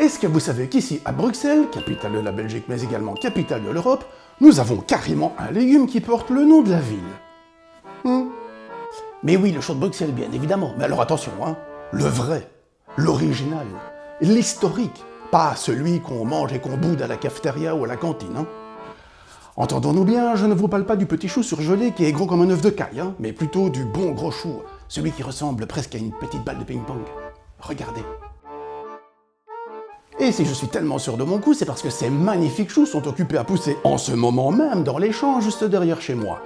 Est-ce que vous savez qu'ici, à Bruxelles, capitale de la Belgique mais également capitale de l'Europe, nous avons carrément un légume qui porte le nom de la ville? Mais oui, le chou de Bruxelles, bien évidemment. Mais alors attention, hein, le vrai, l'original, l'historique, pas celui qu'on mange et qu'on boude à la cafétéria ou à la cantine. Hein. Entendons-nous bien, je ne vous parle pas du petit chou surgelé qui est gros comme un œuf de caille, hein, mais plutôt du bon gros chou, celui qui ressemble presque à une petite balle de ping-pong. Regardez. Et si je suis tellement sûr de mon coup, c'est parce que ces magnifiques choux sont occupés à pousser en ce moment même dans les champs juste derrière chez moi.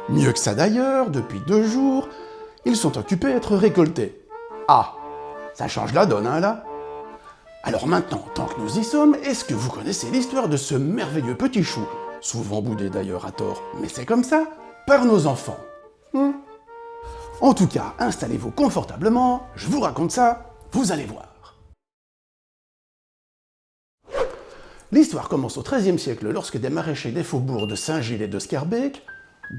Mieux que ça d'ailleurs, depuis 2 jours, ils sont occupés à être récoltés. Ah, ça change la donne, hein, là? Alors maintenant, tant que nous y sommes, est-ce que vous connaissez l'histoire de ce merveilleux petit chou, souvent boudé d'ailleurs à tort, mais c'est comme ça, par nos enfants? En tout cas, installez-vous confortablement, je vous raconte ça, vous allez voir. L'histoire commence au XIIIe siècle lorsque des maraîchers des faubourgs de Saint-Gilles et de Schaerbeek,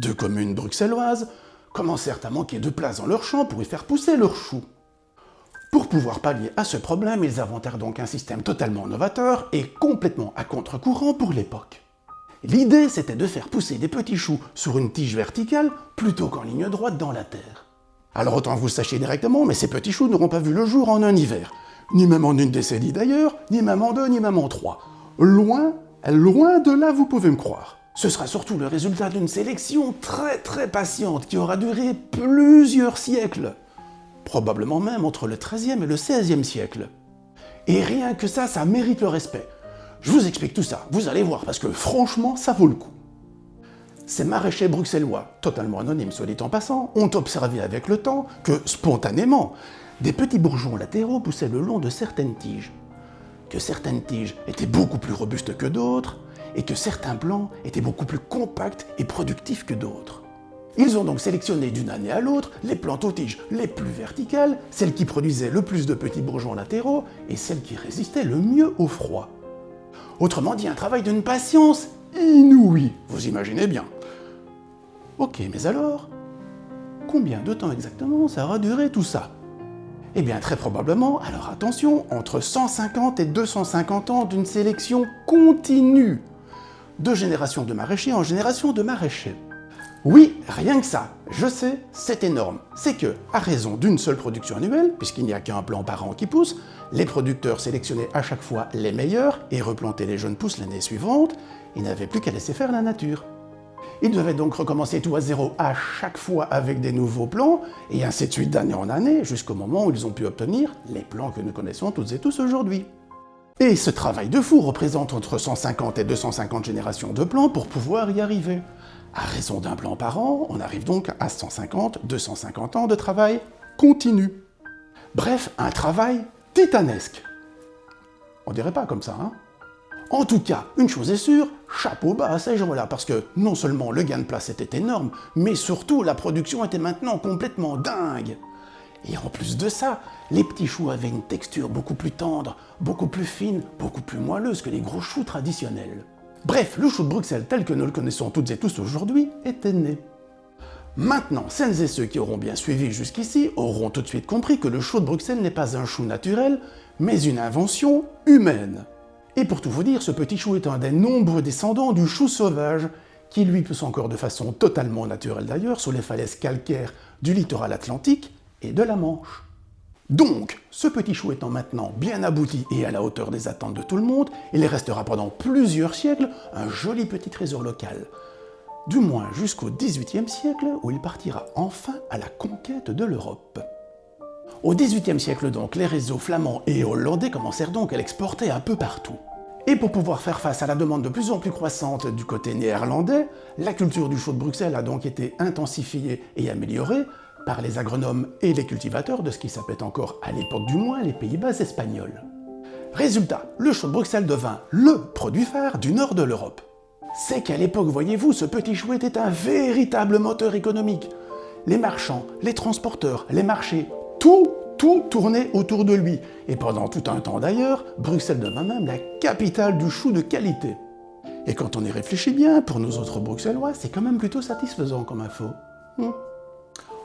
2 communes bruxelloises, commencèrent à manquer de place dans leurs champs pour y faire pousser leurs choux. Pour pouvoir pallier à ce problème, ils inventèrent donc un système totalement novateur et complètement à contre-courant pour l'époque. L'idée, c'était de faire pousser des petits choux sur une tige verticale plutôt qu'en ligne droite dans la terre. Alors autant que vous le sachiez directement, mais ces petits choux n'auront pas vu le jour en un hiver. Ni même en une décennie d'ailleurs, ni même en 2, ni même en 3. Loin, loin de là, vous pouvez me croire. Ce sera surtout le résultat d'une sélection très patiente qui aura duré plusieurs siècles. Probablement même entre le XIIIe et le XVIe siècle. Et rien que ça mérite le respect. Je vous explique tout ça, vous allez voir, parce que franchement, ça vaut le coup. Ces maraîchers bruxellois, totalement anonymes soit dit en passant, ont observé avec le temps que, spontanément, des petits bourgeons latéraux poussaient le long de certaines tiges. Que certaines tiges étaient beaucoup plus robustes que d'autres, et que certains plants étaient beaucoup plus compacts et productifs que d'autres. Ils ont donc sélectionné d'une année à l'autre les plantes aux tiges les plus verticales, celles qui produisaient le plus de petits bourgeons latéraux, et celles qui résistaient le mieux au froid. Autrement dit, un travail d'une patience inouïe, vous imaginez bien. Ok, mais alors, combien de temps exactement ça aura duré tout ça? Eh bien, très probablement, alors attention, entre 150 et 250 ans d'une sélection continue, de génération de maraîchers en génération de maraîchers. Oui, rien que ça, je sais, c'est énorme. C'est que, à raison d'une seule production annuelle, puisqu'il n'y a qu'un plant par an qui pousse, les producteurs sélectionnaient à chaque fois les meilleurs et replantaient les jeunes pousses l'année suivante, ils n'avaient plus qu'à laisser faire la nature. Ils devaient donc recommencer tout à zéro à chaque fois avec des nouveaux plants, et ainsi de suite d'année en année, jusqu'au moment où ils ont pu obtenir les plants que nous connaissons toutes et tous aujourd'hui. Et ce travail de fou représente entre 150 et 250 générations de plants pour pouvoir y arriver. À raison d'un plant par an, on arrive donc à 150-250 ans de travail continu. Bref, un travail titanesque. On dirait pas comme ça, hein? En tout cas, une chose est sûre, chapeau bas à ces gens-là, parce que non seulement le gain de place était énorme, mais surtout la production était maintenant complètement dingue. Et en plus de ça, les petits choux avaient une texture beaucoup plus tendre, beaucoup plus fine, beaucoup plus moelleuse que les gros choux traditionnels. Bref, le chou de Bruxelles tel que nous le connaissons toutes et tous aujourd'hui était né. Maintenant, celles et ceux qui auront bien suivi jusqu'ici auront tout de suite compris que le chou de Bruxelles n'est pas un chou naturel, mais une invention humaine. Et pour tout vous dire, ce petit chou est un des nombreux descendants du chou sauvage, qui lui pousse encore de façon totalement naturelle d'ailleurs sur les falaises calcaires du littoral atlantique et de la Manche. Donc, ce petit chou étant maintenant bien abouti et à la hauteur des attentes de tout le monde, il restera pendant plusieurs siècles un joli petit trésor local. Du moins jusqu'au XVIIIe siècle, où il partira enfin à la conquête de l'Europe. Au XVIIIe siècle donc, les réseaux flamands et hollandais commencèrent donc à l'exporter un peu partout. Et pour pouvoir faire face à la demande de plus en plus croissante du côté néerlandais, la culture du chou de Bruxelles a donc été intensifiée et améliorée par les agronomes et les cultivateurs de ce qui s'appelait encore, à l'époque du moins, les Pays-Bas espagnols. Résultat, le chou de Bruxelles devint le produit phare du nord de l'Europe. C'est qu'à l'époque, voyez-vous, ce petit chou était un véritable moteur économique. Les marchands, les transporteurs, les marchés, tout tournait autour de lui. Et pendant tout un temps d'ailleurs, Bruxelles devint même la capitale du chou de qualité. Et quand on y réfléchit bien, pour nous autres Bruxellois, c'est quand même plutôt satisfaisant comme info.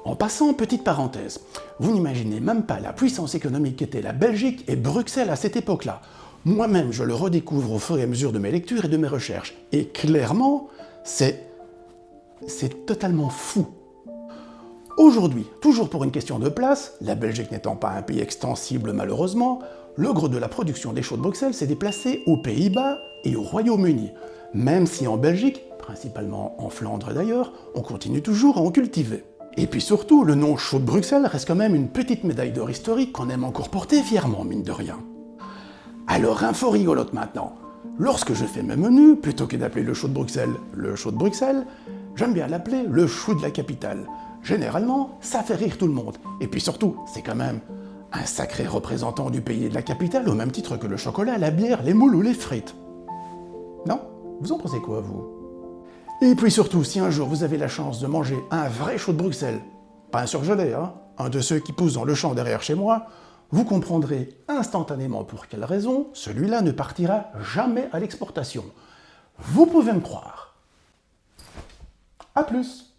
En passant, petite parenthèse, vous n'imaginez même pas la puissance économique qu'était la Belgique et Bruxelles à cette époque-là. Moi-même, je le redécouvre au fur et à mesure de mes lectures et de mes recherches. Et clairement, c'est totalement fou. Aujourd'hui, toujours pour une question de place, la Belgique n'étant pas un pays extensible malheureusement, le gros de la production des chaux de Bruxelles s'est déplacé aux Pays-Bas et au Royaume-Uni. Même si en Belgique, principalement en Flandre d'ailleurs, on continue toujours à en cultiver. Et puis surtout, le nom chaux de Bruxelles reste quand même une petite médaille d'or historique qu'on aime encore porter fièrement, mine de rien. Alors, info rigolote maintenant. Lorsque je fais mes menus, plutôt que d'appeler le chaux de Bruxelles, j'aime bien l'appeler le chou de la capitale. Généralement, ça fait rire tout le monde. Et puis surtout, c'est quand même un sacré représentant du pays et de la capitale, au même titre que le chocolat, la bière, les moules ou les frites. Non? Vous en pensez quoi, vous? Et puis surtout, si un jour vous avez la chance de manger un vrai chou de Bruxelles, pas un surgelé, hein, un de ceux qui poussent dans le champ derrière chez moi, vous comprendrez instantanément pour quelle raison celui-là ne partira jamais à l'exportation. Vous pouvez me croire. À plus!